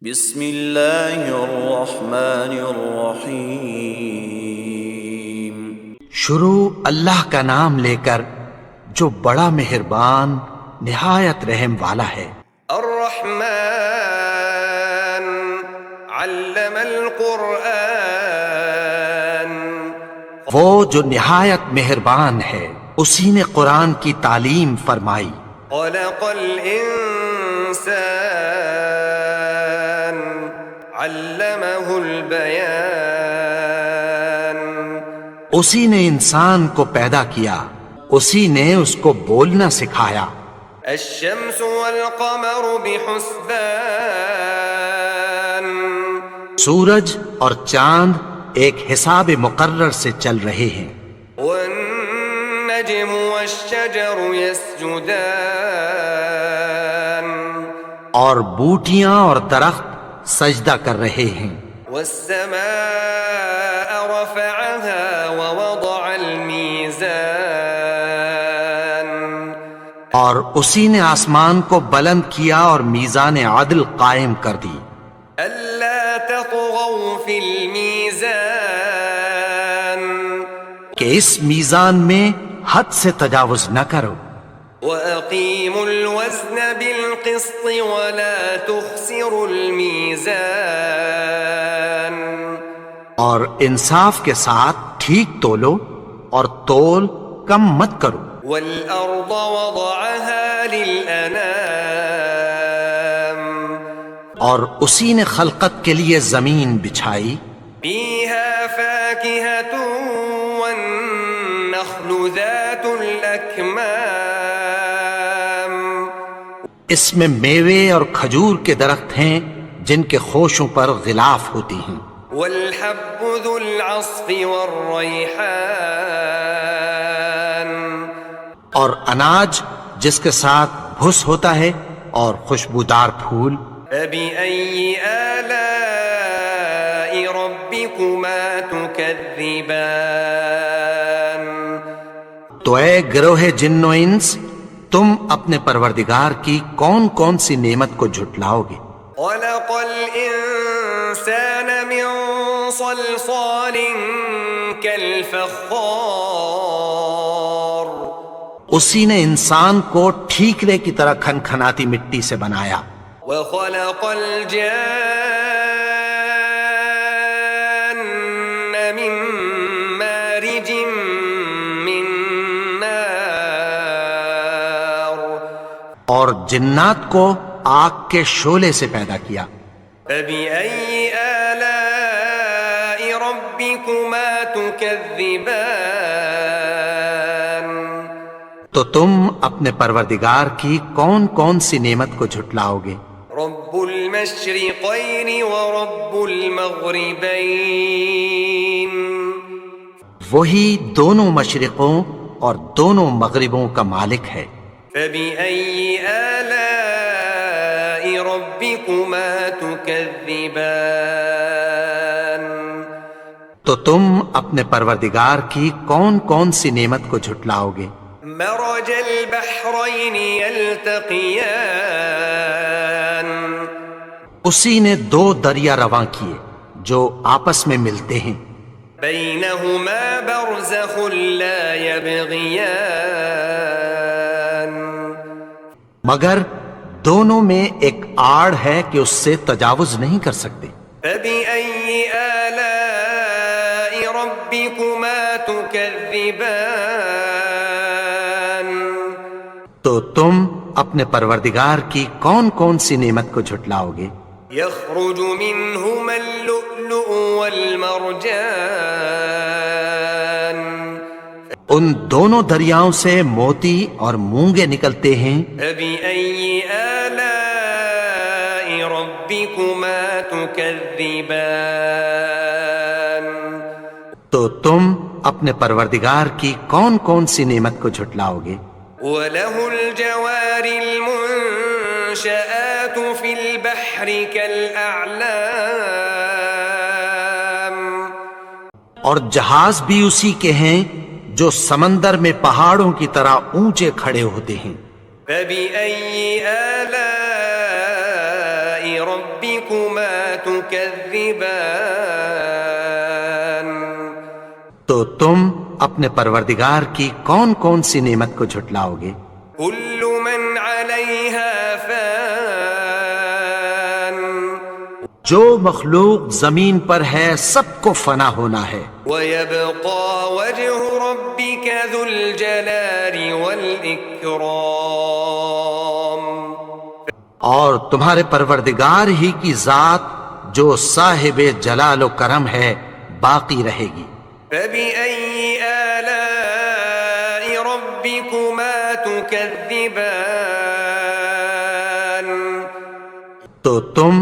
بسم اللہ الرحمن الرحیم۔ شروع اللہ کا نام لے کر جو بڑا مہربان نہایت رحم والا ہے۔ الرحمن علم القرآن، وہ جو نہایت مہربان ہے اسی نے قرآن کی تعلیم فرمائی۔ خلق الانسان علمہ البیان، اسی نے انسان کو پیدا کیا، اسی نے اس کو بولنا سکھایا۔ الشمس والقمر بحسبان، سورج اور چاند ایک حساب مقرر سے چل رہے ہیں۔ والنجم والشجر يسجدان، اور بوٹیاں اور درخت سجدہ کر رہے ہیں۔ والسماء رفعها ووضع الميزان، اور اسی نے آسمان کو بلند کیا اور میزان عدل قائم کر دی۔ ألا تطغوا في الميزان، کہ اس میزان میں حد سے تجاوز نہ کرو۔ وأقيموا الوزن بالقسط ولا تخسروا الميزان، اور انصاف کے ساتھ ٹھیک تولو اور تول کم مت کرو۔ والأرض وضعها للأنام، اور اسی نے خلقت کے لیے زمین بچھائی، فيها فاكهة والنخل ذات الأكمام، اس میں میوے اور کھجور کے درخت ہیں جن کے خوشوں پر غلاف ہوتی ہیں، والحب ذو العصف والريحان، اور اناج جس کے ساتھ بھس ہوتا ہے اور خوشبودار پھول۔ فبأي آلاء ربكما تكذبان، تو اے گروہ جن و انس، تم اپنے پروردگار کی کون کون سی نعمت کو جھٹلاؤ گے؟ خلق الإنسان من صلصال كالفخار، اسی نے انسان کو ٹھیکرے کی طرح کھنکھناتی مٹی سے بنایا۔ وخلق الجان من مارج من نار، اور جنات کو آگ کے شعلے سے پیدا کیا۔ فبأي آلاء ربكما تكذبان، تو تم اپنے پروردگار کی کون کون سی نعمت کو جھٹلاؤ گے؟ رب المشرقين ورب المغربين، وہی دونوں مشرقوں اور دونوں مغربوں کا مالک ہے۔ فبأي آلاء ربكما تكذبان، تو تم اپنے پروردگار کی کون کون سی نعمت کو جھٹلاؤ گے؟ مرج البحرين يلتقيان، اسی نے دو دریا رواں کیے جو آپس میں ملتے ہیں، بينهما برزخ لا يبغيان، مگر دونوں میں ایک آڑ ہے کہ اس سے تجاوز نہیں کر سکتے۔ فبأي آلاء ربكما تكذبان، تو تم اپنے پروردگار کی کون کون سی نعمت کو جھٹلاؤ گے؟ يخرج منهما اللؤلؤ والمرجان، ان دونوں دریاؤں سے موتی اور مونگے نکلتے ہیں۔ فبأي آلاء ربكما تكذبان، تو تم اپنے پروردگار کی کون کون سی نعمت کو جھٹلاؤ گے؟ وله الجوار المنشآت في البحر كالأعلام، اور جہاز بھی اسی کے ہیں جو سمندر میں پہاڑوں کی طرح اونچے کھڑے ہوتے ہیں۔ فبأي آلاء ربكما ربكما تكذبان تو تم اپنے پروردگار کی کون کون سی نعمت کو جھٹلاؤ گے؟ كل من عليها فان جو مخلوق زمین پر ہے سب کو فنا ہونا ہے، ويبقى وجه ربك ذو الجلال والإكرام اور تمہارے پروردگار ہی کی ذات جو صاحب جلال و کرم ہے باقی رہے گی۔ فبأي آلاء ربكما تكذبان تو تم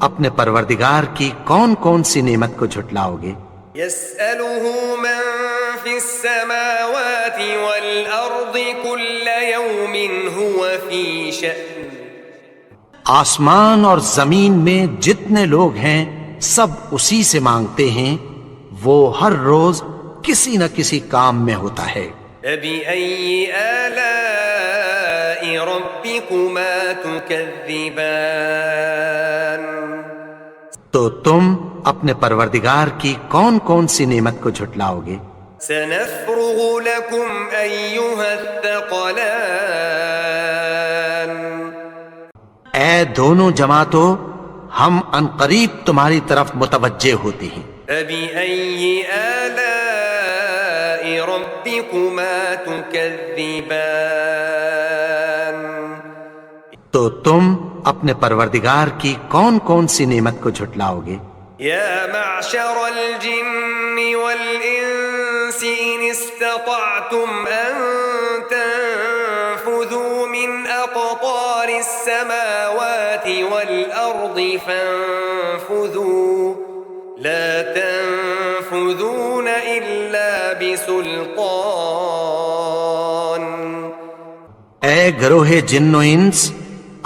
اپنے پروردگار کی کون کون سی نعمت کو جھٹلاؤ گے؟ يسأله من في السماوات والأرض كل يوم هو في شأن آسمان اور زمین میں جتنے لوگ ہیں سب اسی سے مانگتے ہیں، وہ ہر روز کسی نہ کسی کام میں ہوتا ہے۔ فبأي آلاء ربكما تكذبان تو تم اپنے پروردگار کی کون کون سی نعمت کو جھٹلاؤ گے؟ سنفرغ لكم أيها الثقلان اے دونوں جماعتوں، ہم عنقریب تمہاری طرف متوجہ ہوتے ہیں۔ فبأي آلاء ربكما تكذبان تو تم اپنے پروردگار کی کون کون سی نعمت کو جھٹلاؤ گے؟ يا معشر الجن والإنس إن استطعتم أن تنفذوا من أقطار السماوات والأرض فانفذوا لا تنفذون إلا بسلطان اے گروہ جن و انس،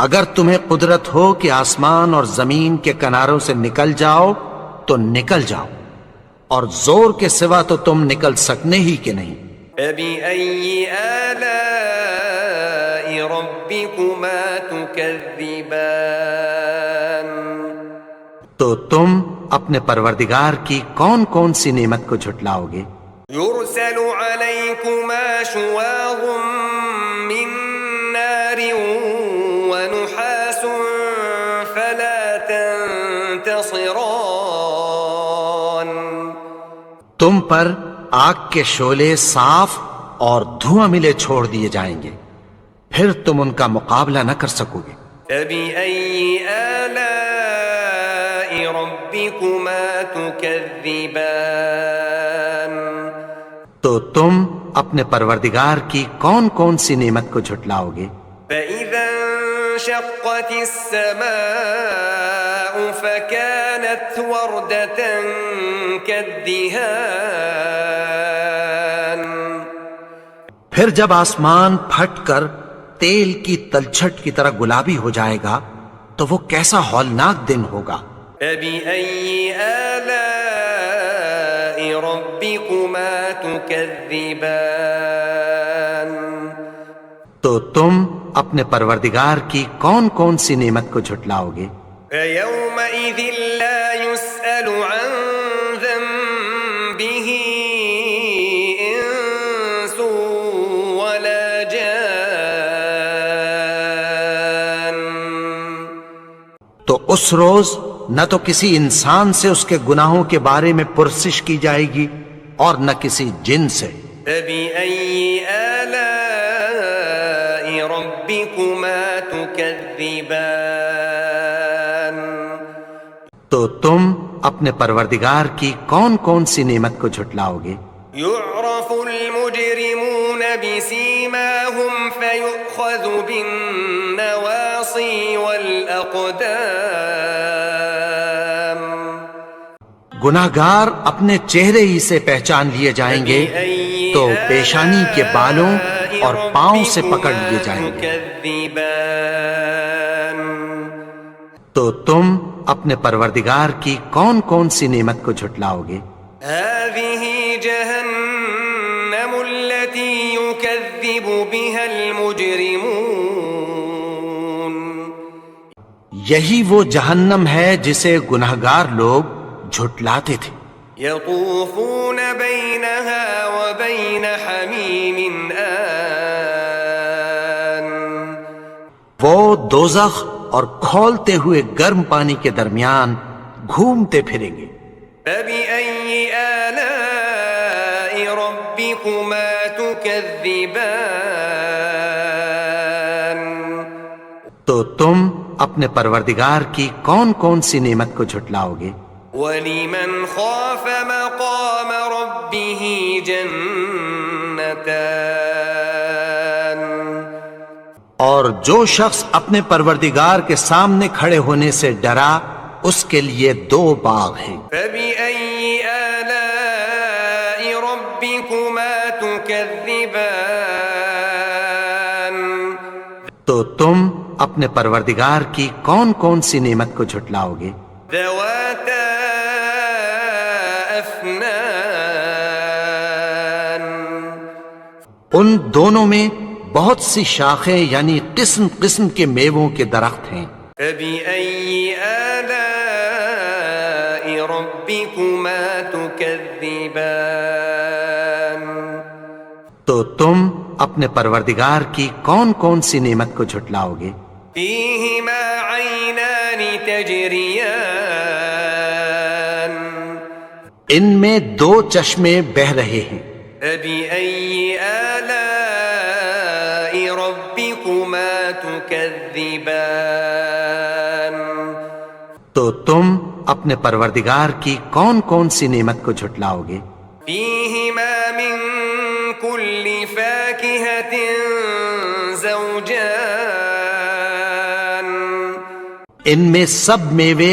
اگر تمہیں قدرت ہو کہ آسمان اور زمین کے کناروں سے نکل جاؤ تو نکل جاؤ، اور زور کے سوا تو تم نکل سکنے ہی کہ نہیں۔ فبأي آلاء ربكما تكذبان تو تم اپنے پروردگار کی کون کون سی نعمت کو جھٹلاؤ گے؟ يرسل عليكما شواظ من نار ونحاس فلا تنتصران تم پر آگ کے شعلے صاف اور دھواں ملے چھوڑ دیے جائیں گے، پھر تم ان کا مقابلہ نہ کر سکو گے۔ فبأي آلاء ربكما تكذبان تو تم اپنے پروردگار کی کون کون سی نعمت کو جھٹلاؤ گے؟ فإذا انشقت السماء فكانت وردة كالدهان پھر جب آسمان پھٹ کر تیل کی تلچھٹ کی طرح گلابی ہو جائے گا تو وہ کیسا ہولناک دن ہوگا۔ فبأي آلاء ربكما تكذبان تو تم اپنے پروردگار کی کون کون سی نعمت کو جھٹلاؤ گے؟ فيومئذ لا يسأل عن ذنبه إنس ولا جان تو اس روز نہ تو کسی انسان سے اس کے گناہوں کے بارے میں پرسش کی جائے گی اور نہ کسی جن سے۔ فبأي آلاء ربكما تكذبان تو تم اپنے پروردگار کی کون کون سی نعمت کو جھٹلاؤ گے؟ يعرف المجرمون بسيماهم فيؤخذ بالنواصي والأقدام گناہگار اپنے چہرے ہی سے پہچان لیے جائیں گے تو پیشانی کے بالوں اور پاؤں سے پکڑ لیے جائیں گے۔ تكذبان تو تم اپنے پروردگار کی کون کون سی نعمت کو جھٹلاؤ گے؟ هذه جهنم التي يكذب بها المجرمون یہی وہ جہنم ہے جسے گنہگار لوگ جھٹلاتے تھے۔ يطوفون بينها وبين حميم آن وہ دوزخ اور کھولتے ہوئے گرم پانی کے درمیان گھومتے پھریں گے۔ فبأي آلاء ربكما تكذبان تو تم اپنے پروردگار کی کون کون سی نعمت کو جھٹلاؤ گے؟ وَلِمَنْ خَافَ مَقَامَ رَبِّهِ جَنَّتَانِ اور جو شخص اپنے پروردگار کے سامنے کھڑے ہونے سے ڈرا اس کے لیے 2 باغ ہیں۔ فَبِأَيِّ آلَاءِ رَبِّكُمَا تُكَذِّبَانِ تو تم اپنے پروردگار کی کون کون سی نعمت کو جھٹلاؤ گے؟ ذَوَاتَا أَفْنَانٍ ان دونوں میں بہت سی شاخیں یعنی قسم قسم کے میووں کے درخت ہیں۔ فَبِأَيِّ آلَاءِ رَبِّكُمَا تُكَذِّبَانِ تو تم اپنے پروردگار کی کون کون سی نعمت کو جھٹلاؤ گے؟ فِيهِمَا عَيْنَانِ تَجْرِيَانِ ان میں 2 چشمے بہہ رہے ہیں۔ فَبِأَيِّ آلَاءِ رَبِّكُمَا تُكَذِّبَانِ تو تم اپنے پروردگار کی کون کون سی نعمت کو جھٹلاؤ گے؟ فِيهِمَا مِن كُلِّ فَاكِهَةٍ زَوْجَانِ ان میں سب میوے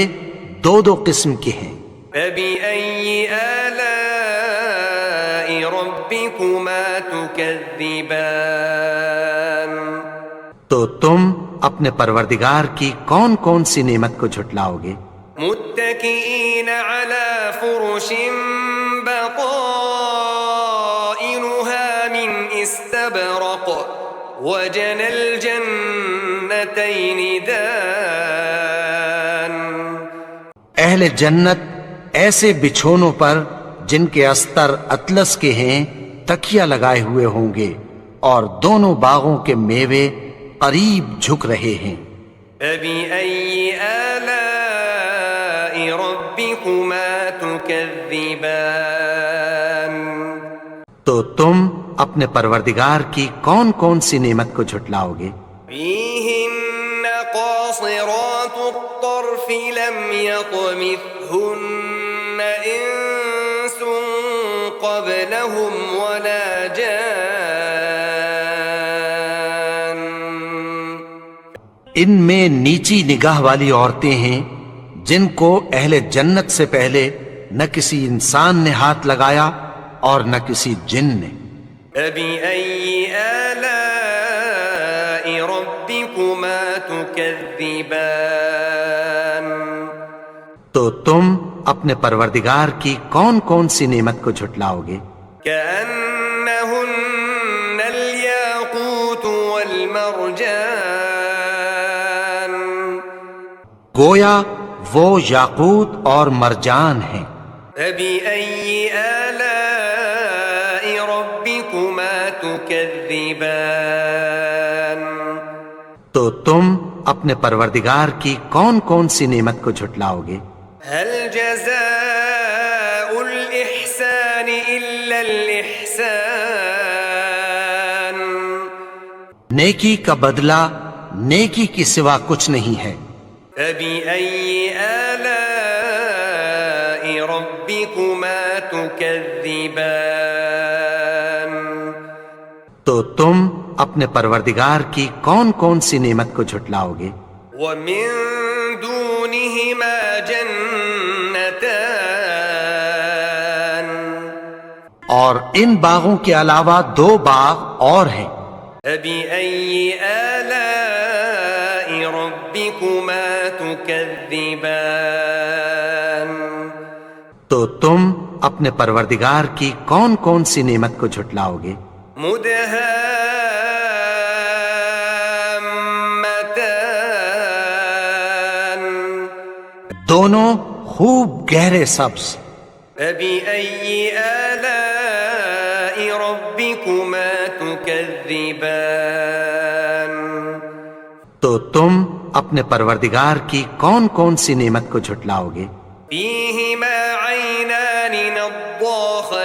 2 قسم کے ہیں۔ فَبِأَيِّ آلَاءِ رَبِّكُمَا تُكَذِّبَانِ تو تم اپنے پروردگار کی کون کون سی نعمت کو جھٹلاؤ گے؟ متكئين على فرش بطائنها من استبرق وجنى الجنتين دان اہل جنت ایسے بچھونوں پر جن کے استر اطلس کے ہیں تکیہ لگائے ہوئے ہوں گے اور دونوں باغوں کے میوے قریب جھک رہے ہیں۔ فبأي آلاء ربكما تكذبان تو تم اپنے پروردگار کی کون کون سی نعمت کو جھٹلاؤ گے؟ فيهن قاصرات الطرف لم يطمثهن إنس قبلهم ولا جان ان میں نیچی نگاہ والی عورتیں ہیں جن کو اہل جنت سے پہلے نہ کسی انسان نے ہاتھ لگایا اور نہ کسی جن نے۔ فبأي آلاء ربكما تكذبان تو تم اپنے پروردگار کی کون کون سی نعمت کو جھٹلاؤ گے؟ كأنهن الياقوت والمرجان گویا وہ یاقوت اور مرجان ہیں۔ فبأي آلاء ربكما تكذبان تو تم اپنے پروردگار کی کون کون سی نعمت کو جھٹلاؤ گے؟ هل جزاء الإحسان إلا الإحسان نیکی کا بدلہ نیکی کی سوا کچھ نہیں ہے۔ فبأي آلاء ربكما تكذبان تو تم اپنے پروردگار کی کون کون سی نعمت کو جھٹلاؤ گے؟ ومن دونهما جنتان اور ان باغوں کے علاوہ 2 باغ اور ہیں۔ فبأي آلاء ربكما تكذبان تو تم اپنے پروردگار کی کون کون سی نعمت کو جھٹلاؤ گے؟ مدهامتان دونوں خوب گہرے سبز. فبأي آلاء ربكما تكذبان تو تم اپنے پروردگار کی کون کون سی نعمت کو جھٹلاؤ گے؟ فيهما عينان نضاختان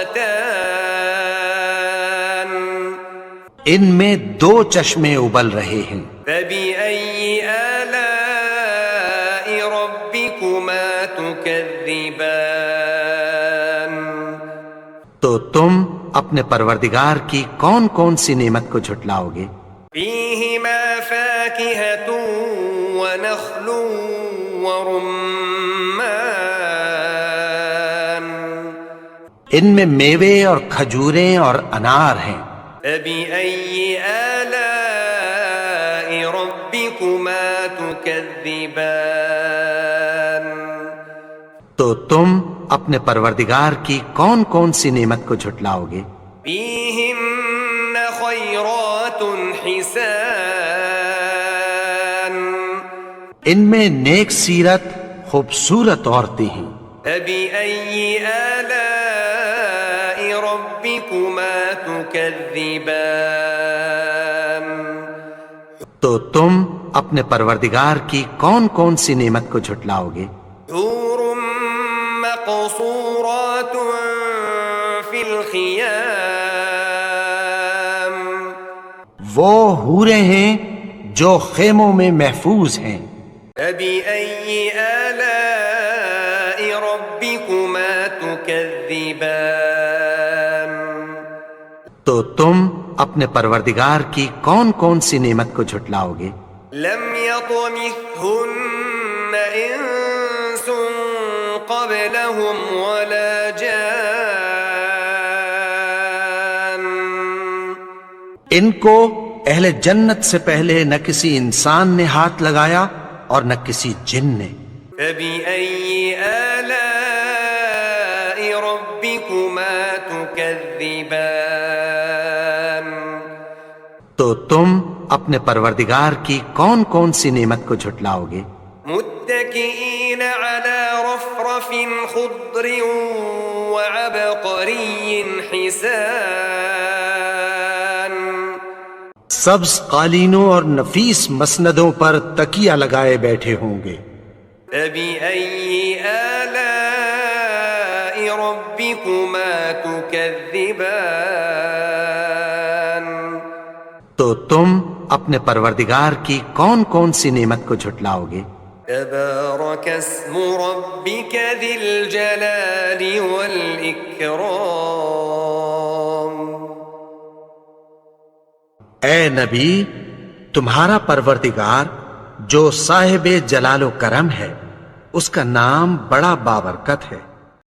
ان میں دو چشمے ابل رہے ہیں. فبأي آلاء ربكما تكذبان تو تم اپنے پروردگار کی کون کون سی نعمت کو جھٹلاؤ گے؟ فيهما فاكهة ونخل ورمان ان میں میوے اور کھجوریں اور انار ہیں. فبأي آلاء ربكما تكذبان تو تم اپنے پروردگار کی کون کون سی نعمت کو جھٹلاؤ گے؟ فيهن خيرات حسان ان میں نیک سیرت خوبصورت عورتیں ہیں. فبأي آلاء ربكما تكذبان تو تم اپنے پروردگار کی کون کون سی نعمت کو جھٹلاؤ گے؟ حور مقصورات في الخيام وہ حوریں ہیں جو خیموں میں محفوظ ہیں. فبأي آلاء ربكما تكذبان تو تم اپنے پروردگار کی کون کون سی نعمت کو جھٹلاؤ گے؟ لم يطمثهن إنس قبلهم ولا جان ان کو اہل جنت سے پہلے نہ کسی انسان نے ہاتھ لگایا اور نہ کسی جن نے. فبأي آلاء ربكما تكذبان تو تم اپنے پروردگار کی کون کون سی نعمت کو جھٹلاؤ گے؟ متكئين على رفرف خضر وعبقري حسان سبز قالینوں اور نفیس مسندوں پر تکیہ لگائے بیٹھے ہوں گے. فبأي آلاء ربكما تكذبان تو تم اپنے پروردگار کی کون کون سی نعمت کو جھٹلاؤ گے؟ تبارك اسم ربك ذي الجلال والإكرام اے نبی، تمہارا پروردگار جو صاحب جلال و کرم ہے، اس کا نام بڑا بابرکت ہے.